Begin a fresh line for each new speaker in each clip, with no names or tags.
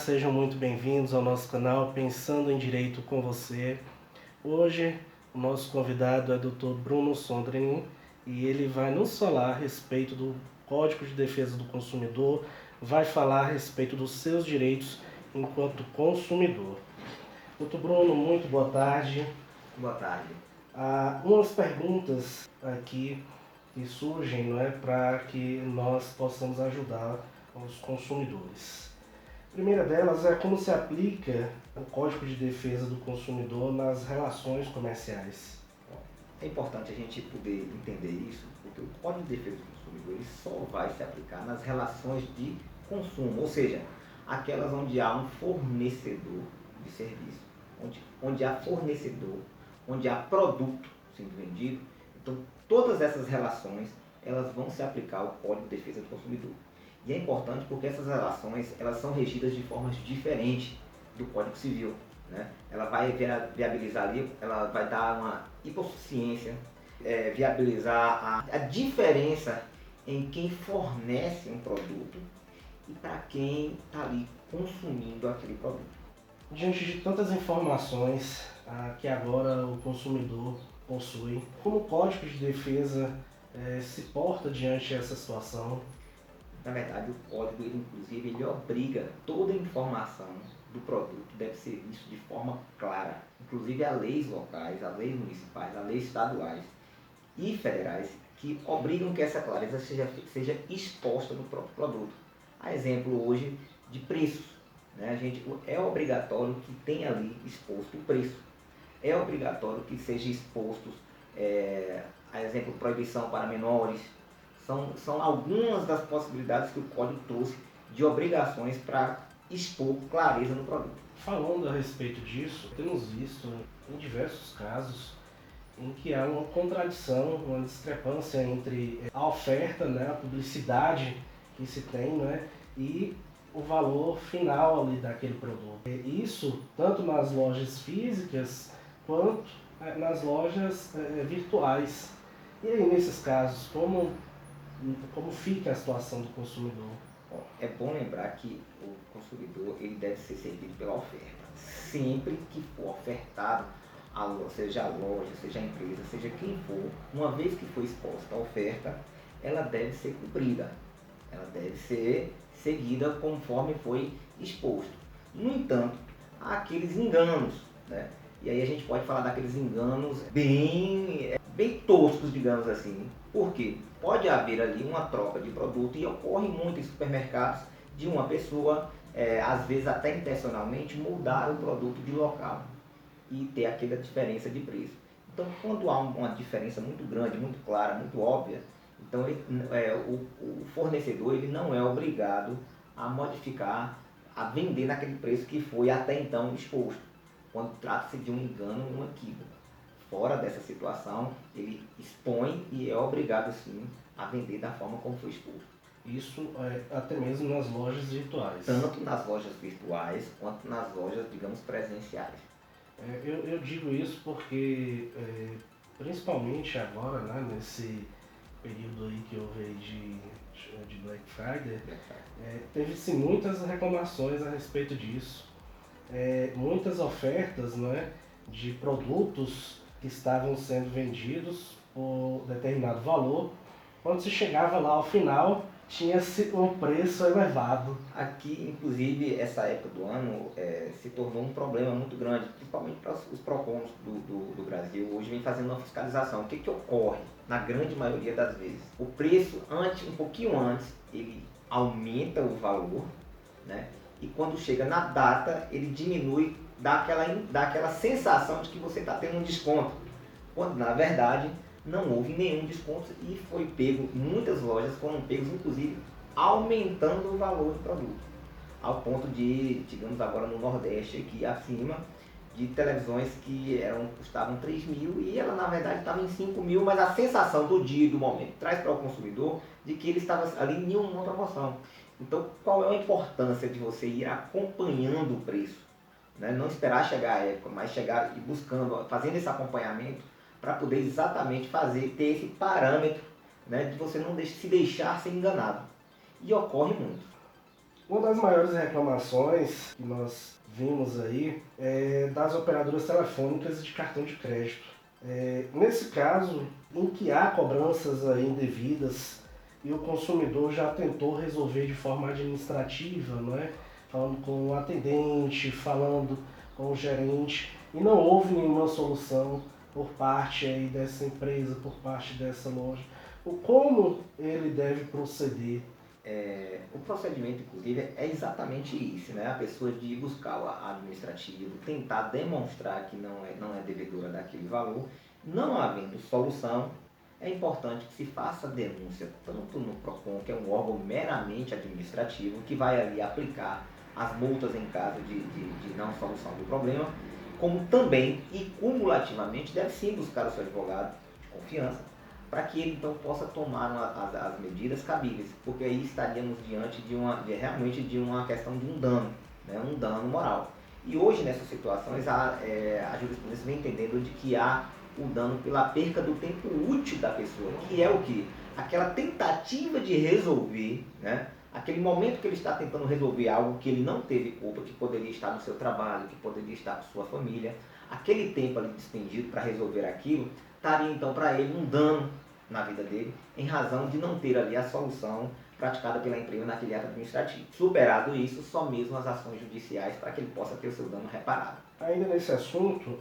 sejam muito bem-vindos ao nosso canal Pensando em Direito com você. Hoje o nosso convidado é o Dr. Bruno Sondrin e ele vai nos falar a respeito do Código de Defesa do Consumidor, vai falar a respeito dos seus direitos enquanto consumidor. Dr. Bruno, muito boa tarde.
Boa tarde.
Há umas perguntas aqui que surgem, não é, para que nós possamos ajudar os consumidores. A primeira delas é como se aplica o Código de Defesa do Consumidor nas relações comerciais.
É importante a gente poder entender isso, porque o Código de Defesa do Consumidor ele só vai se aplicar nas relações de consumo, ou seja, aquelas onde há um fornecedor de serviço, onde há fornecedor, onde há produto sendo vendido. Então, todas essas relações elas vão se aplicar ao Código de Defesa do Consumidor. E é importante porque essas relações elas são regidas de formas diferentes do Código Civil. Né? Ela vai viabilizar ali, ela vai dar uma hipossuficiência, viabilizar a diferença em quem fornece um produto e para quem está ali consumindo aquele produto.
Diante de tantas informações que agora o consumidor possui, como o Código de Defesa se porta diante dessa situação?
Na verdade, o código, inclusive, ele obriga toda a informação do produto, deve ser visto de forma clara. Inclusive, há leis locais, há leis municipais, há leis estaduais e federais que obrigam que essa clareza seja exposta no próprio produto. A exemplo hoje de preços. Né? É obrigatório que tenha ali exposto o preço. É obrigatório que seja exposto, a exemplo, proibição para menores. São algumas das possibilidades que o Código trouxe de obrigações para expor clareza no produto.
Falando a respeito disso, temos visto em diversos casos em que há uma contradição, uma discrepância entre a oferta, né, a publicidade que se tem, né, e o valor final ali daquele produto. Isso tanto nas lojas físicas quanto nas lojas virtuais. E aí, nesses casos, como fica a situação do consumidor?
Bom, é bom lembrar que o consumidor ele deve ser servido pela oferta. Sempre que for ofertado, seja a loja, seja a empresa, seja quem for, uma vez que for exposta a oferta, ela deve ser cumprida. Ela deve ser seguida conforme foi exposto. No entanto, há aqueles enganos, né? E aí a gente pode falar daqueles enganos bem toscos, digamos assim. Por quê? Pode haver ali uma troca de produto e ocorre muito em supermercados de uma pessoa, às vezes até intencionalmente, mudar o produto de local e ter aquela diferença de preço. Então, quando há uma diferença muito grande, muito clara, muito óbvia, então o fornecedor ele não é obrigado a modificar, a vender naquele preço que foi até então exposto, quando trata-se de um engano ou um equívoco. Fora dessa situação, ele expõe e é obrigado sim a vender da forma como foi exposto.
Isso até mesmo nas lojas virtuais.
Tanto nas lojas virtuais quanto nas lojas, digamos, presenciais.
Eu digo isso porque, principalmente agora, né, nesse período aí que houve aí de Black Friday, teve-se muitas reclamações a respeito disso. Muitas ofertas, não é, de produtos que estavam sendo vendidos por determinado valor, quando se chegava lá ao final, tinha-se um preço elevado.
Aqui, inclusive, essa época do ano se tornou um problema muito grande, principalmente para os PROCONs do Brasil. Hoje vem fazendo uma fiscalização. O que ocorre? Na grande maioria das vezes, o preço, um pouquinho antes, ele aumenta o valor, né? E quando chega na data, ele diminui, dá aquela sensação de que você está tendo um desconto, quando na verdade não houve nenhum desconto e foi pego, muitas lojas foram pegas, inclusive, aumentando o valor do produto, ao ponto de, digamos agora no Nordeste, aqui acima, de televisões que custavam 3 mil e ela na verdade estava em 5 mil, mas a sensação do dia e do momento traz para o consumidor de que ele estava ali em uma promoção. Então, qual é a importância de você ir acompanhando o preço? Né? Não esperar chegar a época, mas chegar e buscando, fazendo esse acompanhamento para poder exatamente ter esse parâmetro, né, de você não se deixar ser enganado. E ocorre muito.
Uma das maiores reclamações que nós vimos aí é das operadoras telefônicas e de cartão de crédito. Nesse caso, em que há cobranças aí indevidas e o consumidor já tentou resolver de forma administrativa, não é? Falando com o atendente, falando com o gerente, e não houve nenhuma solução por parte aí dessa empresa, por parte dessa loja. Como ele deve proceder?
O procedimento, inclusive, é exatamente isso, né? A pessoa de ir buscar o administrativo, tentar demonstrar que não é devedora daquele valor, não havendo solução, é importante que se faça denúncia, tanto no PROCON, que é um órgão meramente administrativo, que vai ali aplicar as multas em caso de não solução do problema, como também e cumulativamente deve sim buscar o seu advogado de confiança, para que ele então possa tomar as medidas cabíveis, porque aí estaríamos diante realmente de uma questão de um dano, né, um dano moral. E hoje nessas situações a jurisprudência vem entendendo de que há o dano pela perca do tempo útil da pessoa, que é o que? Aquela tentativa de resolver, né? Aquele momento que ele está tentando resolver algo que ele não teve culpa, que poderia estar no seu trabalho, que poderia estar com sua família, aquele tempo ali despendido para resolver aquilo, estaria então para ele um dano na vida dele, em razão de não ter ali a solução praticada pela empresa naquele ato administrativo. Superado isso, só mesmo as ações judiciais para que ele possa ter o seu dano reparado.
Ainda nesse assunto,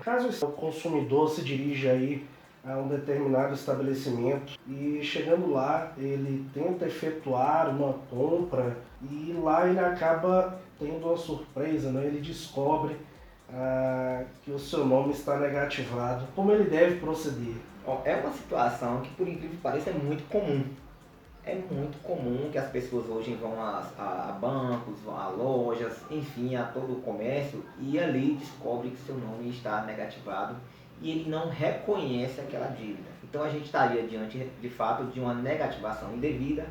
caso o consumidor se dirija aí a um determinado estabelecimento e chegando lá ele tenta efetuar uma compra e lá ele acaba tendo uma surpresa, né? Ele descobre que o seu nome está negativado. Como ele deve proceder?
É uma situação que, por incrível que pareça, é muito comum. É muito comum que as pessoas hoje vão a bancos, vão a lojas, enfim, a todo o comércio e ali descobre que seu nome está negativado e ele não reconhece aquela dívida. Então a gente estaria diante, de fato, de uma negativação indevida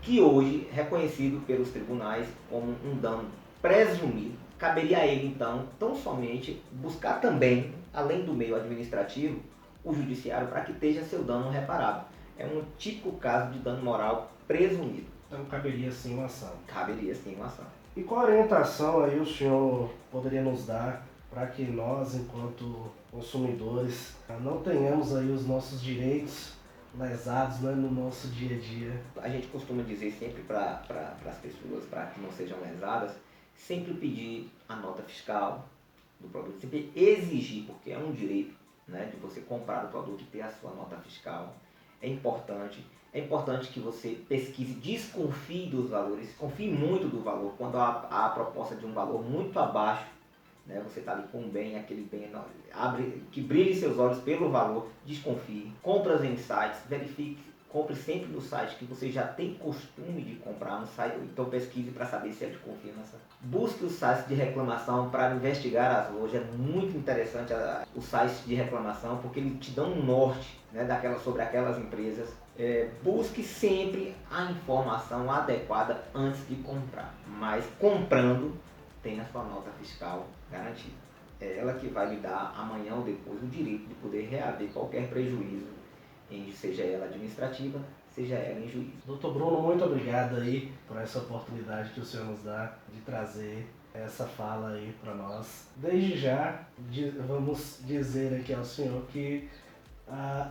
que hoje é reconhecido pelos tribunais como um dano presumido. Caberia a ele, então, tão somente buscar também, além do meio administrativo, o judiciário para que esteja seu dano reparado. É um típico caso de dano moral presumido.
Então caberia sim uma ação.
Caberia sim uma ação.
E qual orientação aí o senhor poderia nos dar para que nós, enquanto consumidores, não tenhamos aí os nossos direitos lesados, né, no nosso dia a dia?
A gente costuma dizer sempre para as pessoas, para que não sejam lesadas, sempre pedir a nota fiscal do produto, sempre exigir, porque é um direito, né, de você comprar o produto e ter a sua nota fiscal. É importante que você pesquise, desconfie dos valores, confie muito do valor. Quando há a proposta de um valor muito abaixo, né, você está ali com um bem, aquele bem que brilhe seus olhos pelo valor, desconfie. Compras em sites, verifique, compre sempre no site que você já tem costume de comprar no site, então pesquise para saber se é de confiança. Busque os sites de reclamação para investigar as lojas, é muito interessante os sites de reclamação, porque eles te dão um norte, né, sobre aquelas empresas. Busque sempre a informação adequada antes de comprar, mas comprando, tenha sua nota fiscal garantida. É ela que vai lhe dar amanhã ou depois o direito de poder reaver qualquer prejuízo, seja ela administrativa, seja ela em juízo.
Doutor Bruno, muito obrigado aí por essa oportunidade que o senhor nos dá de trazer essa fala aí para nós. Desde já, vamos dizer aqui ao senhor que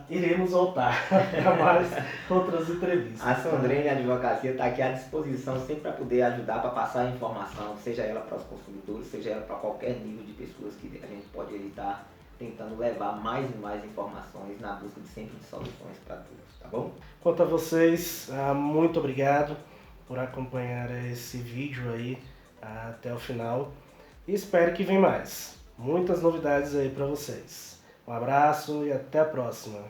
iremos voltar para mais outras entrevistas.
A Sandrine Advocacia está aqui à disposição sempre para poder ajudar, para passar a informação, seja ela para os consumidores, seja ela para qualquer nível de pessoas que a gente pode estar tentando levar mais e mais informações na busca de sempre de soluções para todos, tá bom?
Quanto a vocês, muito obrigado por acompanhar esse vídeo aí até o final e espero que venha mais. Muitas novidades aí para vocês. Um abraço e até a próxima.